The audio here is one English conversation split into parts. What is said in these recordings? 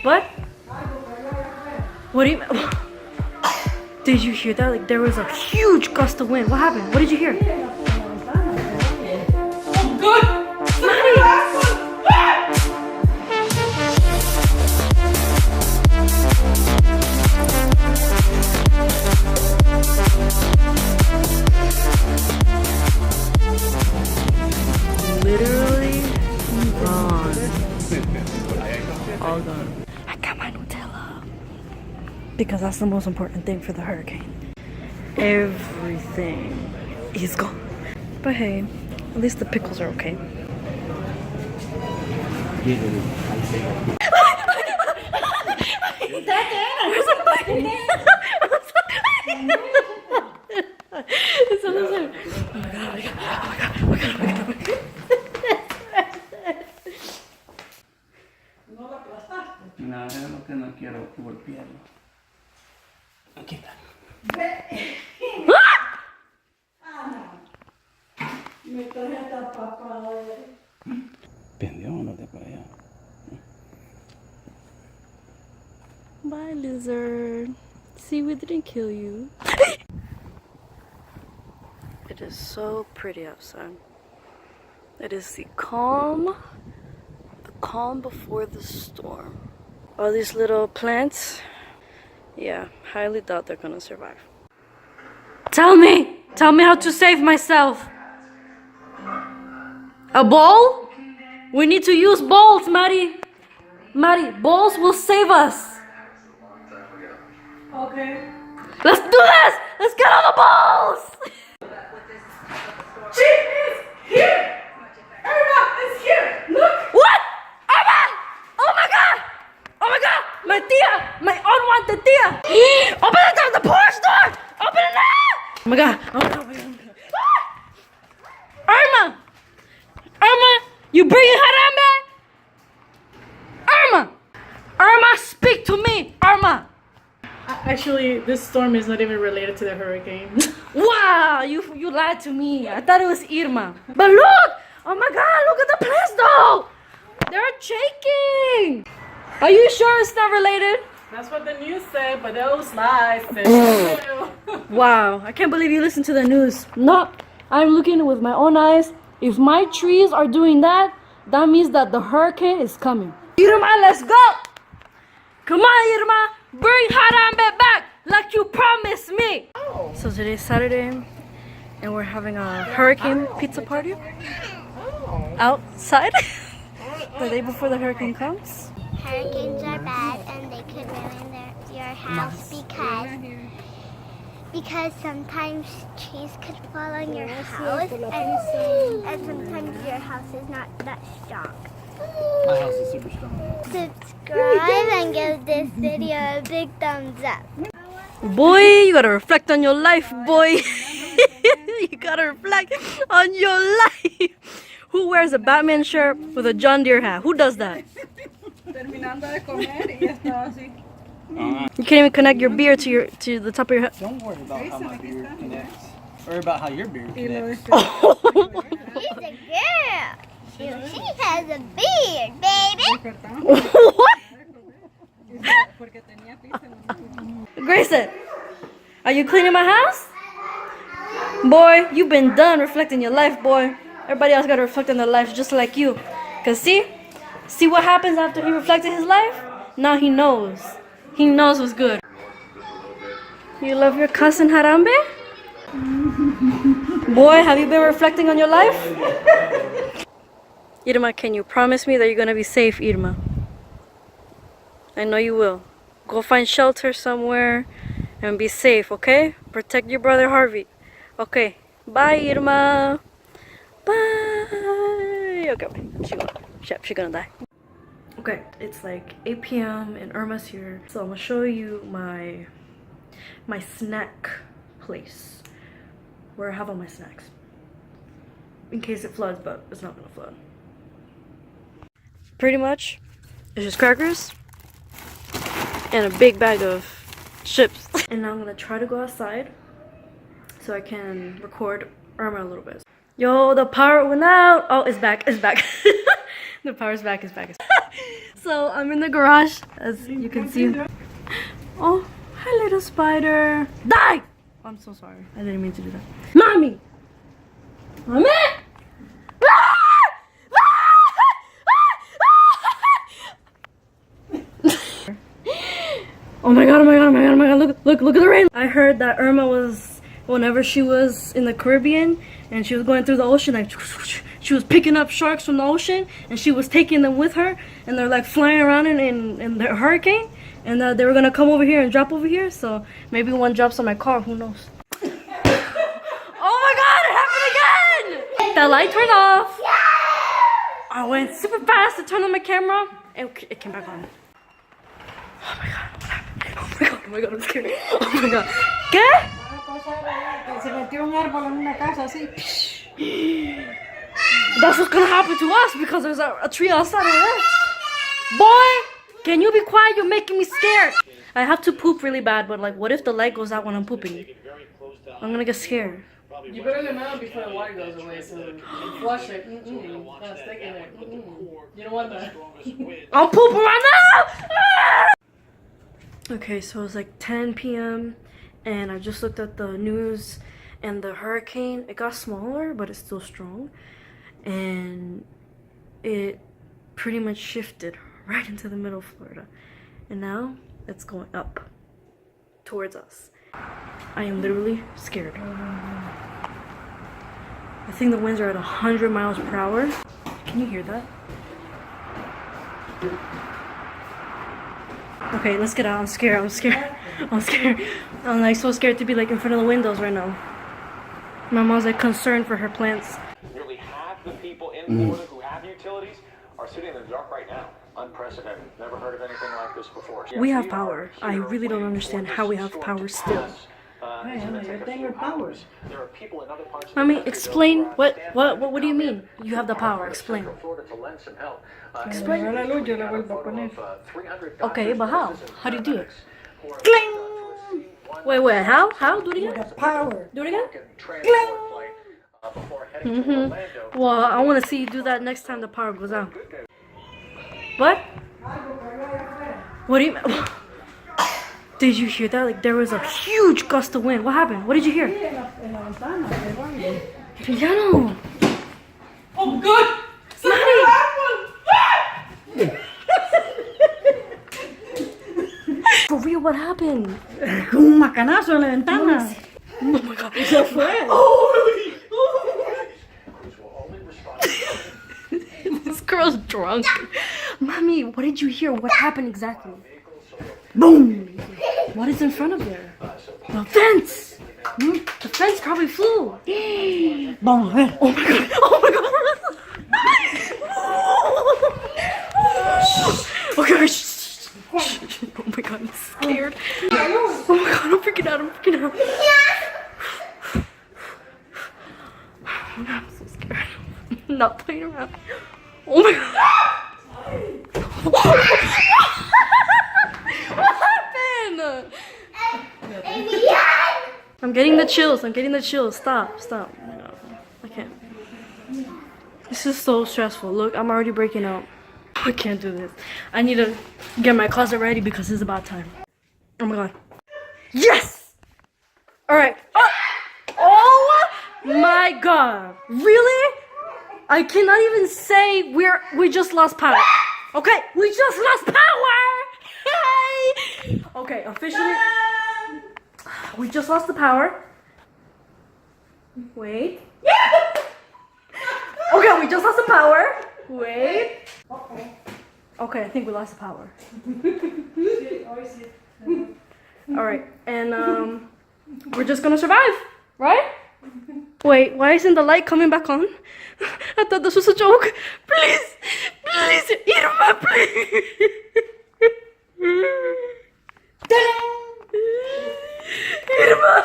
What? What do you... Did you hear that? Like there was a huge gust of wind. What happened? What did you hear? Oh, good! Literally gone. All gone. I got my Nutella. Because that's the most important thing for the hurricane. Everything is gone. But hey, at least the pickles are okay. It's on the side. Oh my god, oh my god, oh my god, oh my god, oh my god. No, es lo que no quiero golpearlo. Aquí está. Me traje hasta papá. Pendió, no te para allá. Bye, lizard. See, we didn't kill you. It is so pretty outside. It is the calm before the storm. All these little plants, yeah, highly doubt they're gonna survive. Tell me how to save myself. A ball? We need to use balls, Maddie. Maddie, balls will save us. Okay. Let's do this! Let's get all the balls! She is here! Irma is here! Look! What? Irma! Oh my god! Oh my god! My tia! My unwanted tia! Open the porch door! Open it now! Oh my god! Oh my god! Oh my god! Ah! Irma! Irma! You bringing Harambe? Irma! Irma, speak to me! Irma! Actually, this storm is not even related to the hurricane. Wow! You lied to me. I thought it was Irma. But look! Oh my god! Look at the plants though! They're shaking! Are you sure it's not related? That's what the news said, but those lies said. Wow, I can't believe you listen to the news. No, I'm looking with my own eyes. If my trees are doing that, that means that the hurricane is coming. Irma, let's go! Come on, Irma! Bring Harambe back like you promised me! Oh. So today's Saturday, and we're having a hurricane pizza party outside the day before the hurricane comes. Hurricanes are bad and they could ruin your house because sometimes trees could fall on your house and sometimes your house is not that strong. My house is super strong. Subscribe and give this video a big thumbs up. Boy, you gotta reflect on your life, boy. You gotta reflect on your life. Who wears a Batman shirt with a John Deere hat? Who does that? You can't even connect your beard to the top of your head. Don't worry about how my beard connects. Or about how your beard connects. She's a girl. She has a beard, baby. What? Grayson, are you cleaning my house? Boy, you've been done reflecting your life, boy. Everybody else gotta reflect on their lives just like you. Cause see what happens after he reflected his life? Now he knows. He knows what's good. You love your cousin Harambe? Boy, have you been reflecting on your life? Irma, can you promise me that you're gonna be safe, Irma? I know you will. Go find shelter somewhere and be safe, okay? Protect your brother Harvey. Okay. Bye, Irma. Bye. Okay, she's gonna die. Okay, it's like 8 p.m. and Irma's here. So I'm gonna show you my snack place where I have all my snacks. In case it floods, but it's not gonna flood. Pretty much, it's just crackers and a big bag of chips. And now I'm gonna try to go outside so I can record Irma a little bit. Yo, the power went out. Oh, it's back. The power's back. So I'm in the garage, as you can see. Oh, hi little spider. Die! I'm so sorry. I didn't mean to do that. Mommy! Mommy! Oh my god, oh my god, oh my god, oh my god, look at the rain. I heard that Irma was, whenever she was in the Caribbean and she was going through the ocean, like she was picking up sharks from the ocean and she was taking them with her, and they're like flying around in the hurricane, and they were gonna come over here and drop over here, so maybe one drops on my car, who knows. Oh my god, it happened again! The light turned off. I went super fast to turn on my camera and it came back on. Oh my god, what happened? Oh my god, I'm scared. Oh my god. ¿Qué? Se metió un árbol en una casa así. That's what's gonna happen to us because there's a tree outside of us. Boy, can you be quiet? You're making me scared. I have to poop really bad, but like, what if the light goes out when I'm pooping? I'm gonna get scared. You better get out before the light goes away, so you flush it. Not stick in it. You don't want that. I'm pooping right now! Ah! Okay, so it's like 10 p.m. and I just looked at the news, and the hurricane, it got smaller, but it's still strong. And it pretty much shifted right into the middle of Florida. And now it's going up towards us. I am literally scared. I think the winds are at 100 miles per hour. Can you hear that? Okay, let's get out. I'm scared. I'm like so scared to be like in front of the windows right now. My mom's like concerned for her plants. Nearly half the people in Florida who have utilities are sitting in the dark right now. Unprecedented. Never heard of anything like this before. We have power. I really don't understand how we have power still. I mean, explain what do you mean? You have the power. Explain. Explain. Okay, but how? How do you do it? Cling! Wait, how? How? Do it again? Power. Do it again? Cling! Well, I want to see you do that next time the power goes out. What? What do you mean? Did you hear that? Like, there was a huge gust of wind. What happened? What did you hear? Villano! Oh, good! For real, what happened? Un macanazo en la ventana. Oh my god. Se fue. This girl's drunk. Mommy, what did you hear? What happened exactly? Boom! What is in front of there? The fence! The fence probably flew. Vamos a ver. Oh my god! Oh my god! Okay, shh. Oh my god, I'm scared. Oh my god, I'm freaking out. I'm so scared. I'm not playing around. Oh my god. What happened? I'm getting the chills. Stop. I can't. This is so stressful. Look, I'm already breaking out. I can't do this. I need to get my closet ready because it's about time. Oh my god. Yes! Alright. Oh my god. Really? I cannot even say we just lost power. Okay, we just lost power! Hey! Okay, officially, we just lost the power. Wait. Okay, we just lost the power. Wait. Okay, I think we lost the power. Alright, and we're just gonna survive, right? Wait, why isn't the light coming back on? I thought this was a joke. Please, Irma, please. Irma.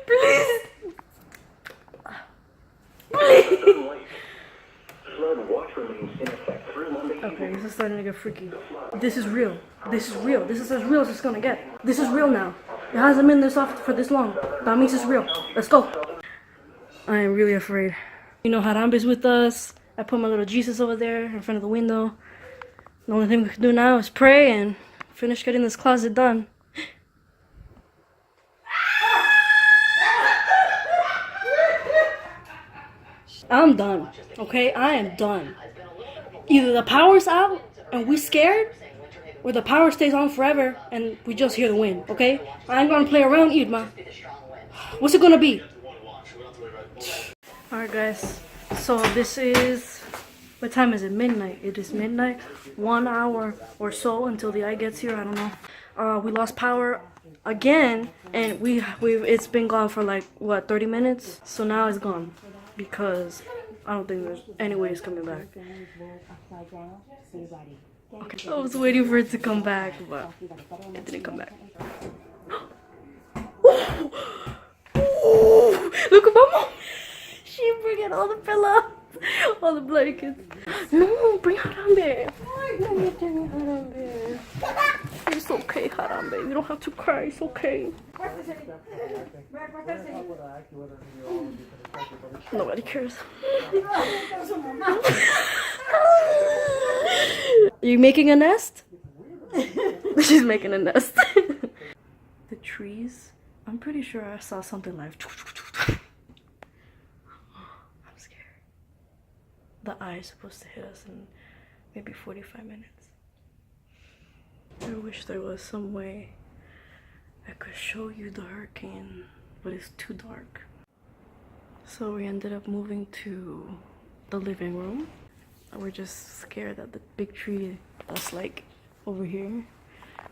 Please. Okay, this is starting to get freaky. This is real. This is as real as it's gonna get. This is real now. It hasn't been this off for this long. That means it's real. Let's go. I am really afraid. You know, Harambe's with us. I put my little Jesus over there in front of the window. The only thing we can do now is pray and finish getting this closet done. I'm done, okay? I am done. Either the power's out and we scared, or the power stays on forever and we just hear the wind, okay? I ain't gonna play around, Irma. What's it gonna be? Alright guys, so this is, what time is it? Midnight. It is midnight. 1 hour or so until the eye gets here, I don't know. We lost power again, and it's been gone for like, what, 30 minutes? So now it's gone, because I don't think there's any way it's coming back. Okay. I was waiting for it to come back, but it didn't come back. Look at my mom! She bringing all the pillows, all the blankets. No, bring Harambe. Harambe. It's okay, Harambe. You don't have to cry. It's okay. Nobody cares. Are you making a nest? She's making a nest. The trees. I'm pretty sure I saw something like. I'm scared. The eye is supposed to hit us in maybe 45 minutes. I wish there was some way I could show you the hurricane, but it's too dark. So we ended up moving to the living room. We're just scared that the big tree that's like over here,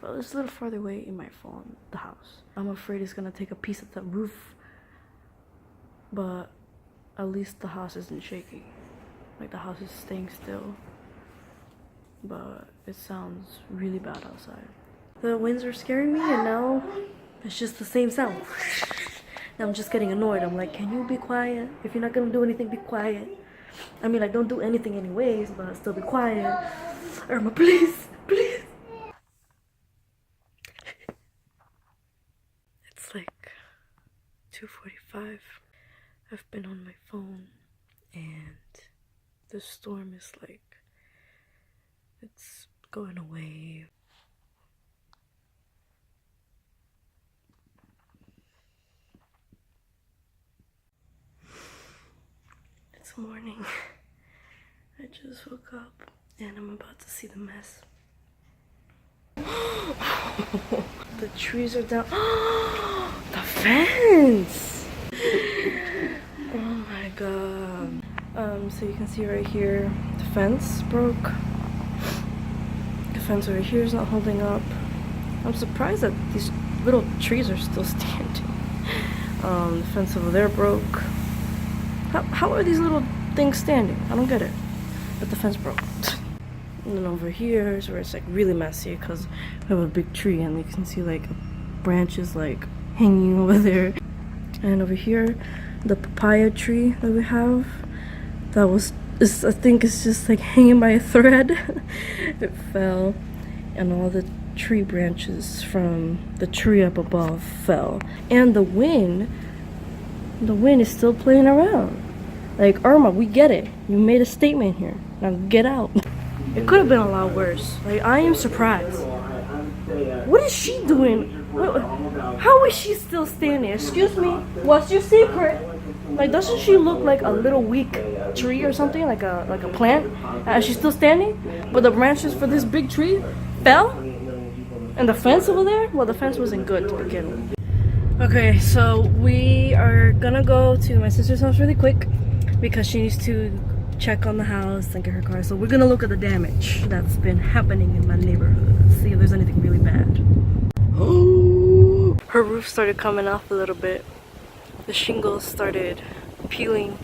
well, it's a little farther away, it might fall on the house. I'm afraid it's gonna take a piece of the roof, but at least the house isn't shaking. Like the house is staying still, but it sounds really bad outside. The winds are scaring me, and now it's just the same sound. Now I'm just getting annoyed. I'm like, can you be quiet? If you're not gonna do anything, be quiet. I mean, like, don't do anything anyways, but still be quiet. Irma, please, please. It's like 2:45. I've been on my phone, and the storm is like, it's going away. It's morning. I just woke up and I'm about to see the mess. The trees are down. The fence! Oh my god. So you can see right here, the fence broke. The fence over here is not holding up. I'm surprised that these little trees are still standing. The fence over there broke. How are these little things standing? I don't get it. But the fence broke. And then over here is where it's like really messy because we have a big tree and you can see like branches like hanging over there. And over here, the papaya tree that we have, I think it's just like hanging by a thread. It fell, and all the tree branches from the tree up above fell. And the wind is still playing around. Like, Irma, we get it. You made a statement here. Now get out. It could have been a lot worse. Like, I am surprised. What is she doing? How is she still standing? Excuse me? What's your secret? Like, doesn't she look like a little weak tree or something? Like a plant? She's still standing? But the branches for this big tree fell? And the fence over there? Well, the fence wasn't good to begin with. Okay, so we are gonna go to my sister's house really quick because she needs to check on the house and get her car. So we're gonna look at the damage that's been happening in my neighborhood, see if there's anything really bad. Her roof started coming off a little bit. The shingles started peeling.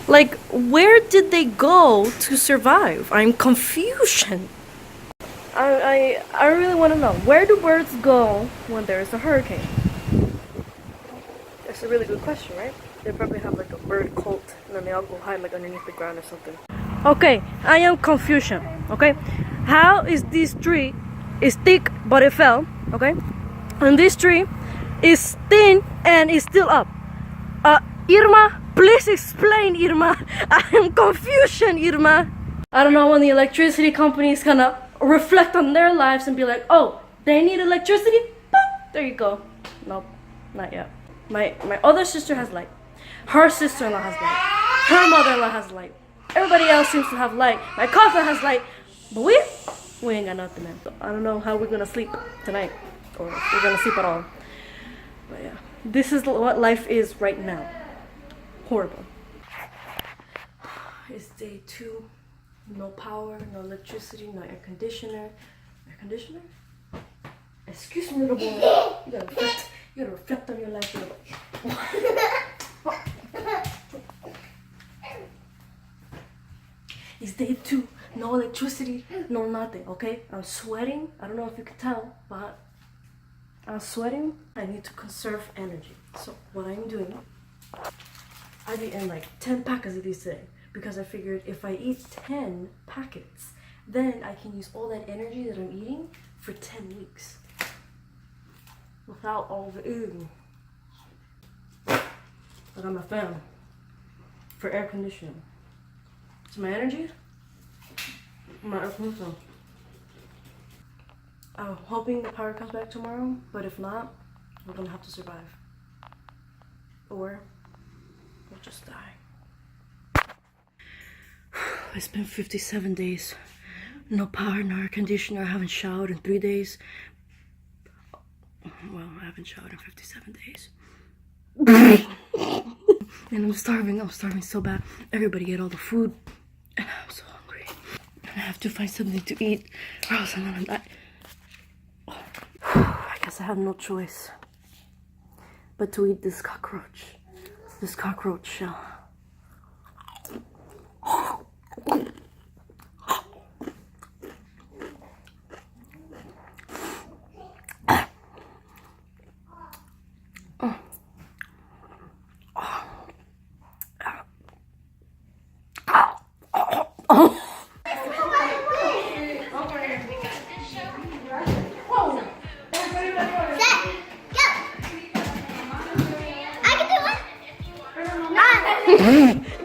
Like, where did they go to survive? I'm confusion. I really want to know, where do birds go when there is a hurricane? That's a really good question, right? They probably have like a bird cult and then they all go hide like underneath the ground or something. Okay, I am confusion, okay? How is this tree is thick but it fell, okay? And this tree is thin and is still up. Irma, Please explain, Irma. I am confusion, Irma. I don't know when the electricity company is gonna reflect on their lives and be like, oh, they need electricity? Boop, there you go. Nope, not yet. My other sister has light. Her sister-in-law has light. Her mother-in-law has light. Everybody else seems to have light. My cousin has light. But we ain't got nothing, man. I don't know how we're gonna sleep tonight. Or if we're gonna sleep at all. But yeah, this is what life is right now. Horrible. It's day 2. No power, no electricity, no air conditioner. Air conditioner? Excuse me, little boy. You gotta reflect on your life, little boy. It's day 2. No electricity, no nothing, okay? I'm sweating. I don't know if you can tell, but I'm sweating. I need to conserve energy. So what I'm doing, I've eaten like 10 packets of these today because I figured if I eat 10 packets, then I can use all that energy that I'm eating for 10 weeks without all the eating. But I'm a fan for air conditioning. So my energy, my air conditioning. I'm hoping the power comes back tomorrow, but if not, we're gonna have to survive. Or we'll just die. It's been 57 days. No power, no air conditioner. I haven't showered in 3 days. Well, I haven't showered in 57 days. And I'm starving so bad. Everybody get all the food. And I'm so hungry. And I have to find something to eat, or else I'm gonna die. I guess I have no choice but to eat this cockroach shell.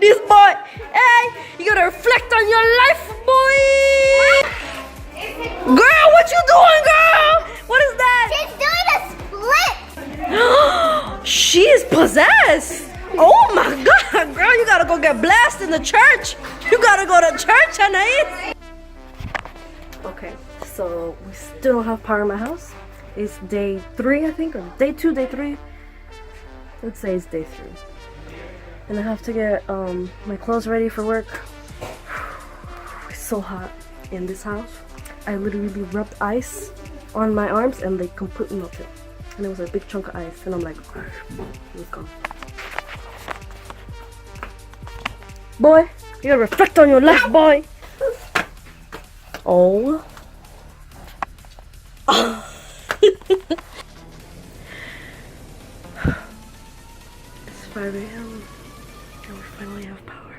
This boy, hey, you gotta reflect on your life, boy. Girl, what you doing, girl? What is that? She's doing a split. She is possessed. Oh my God, girl, you gotta go get blessed in the church. You gotta go to church, honey. Okay, so we still don't have power in my house. It's day 3, I think, or day 2, day 3. Let's say it's day 3. And I have to get my clothes ready for work. It's so hot in this house. I literally rubbed ice on my arms and they completely melted. And it was a big chunk of ice. And I'm like, let's go. Boy, you gotta reflect on your life, boy. Oh. It's 5 a.m. and we finally have power.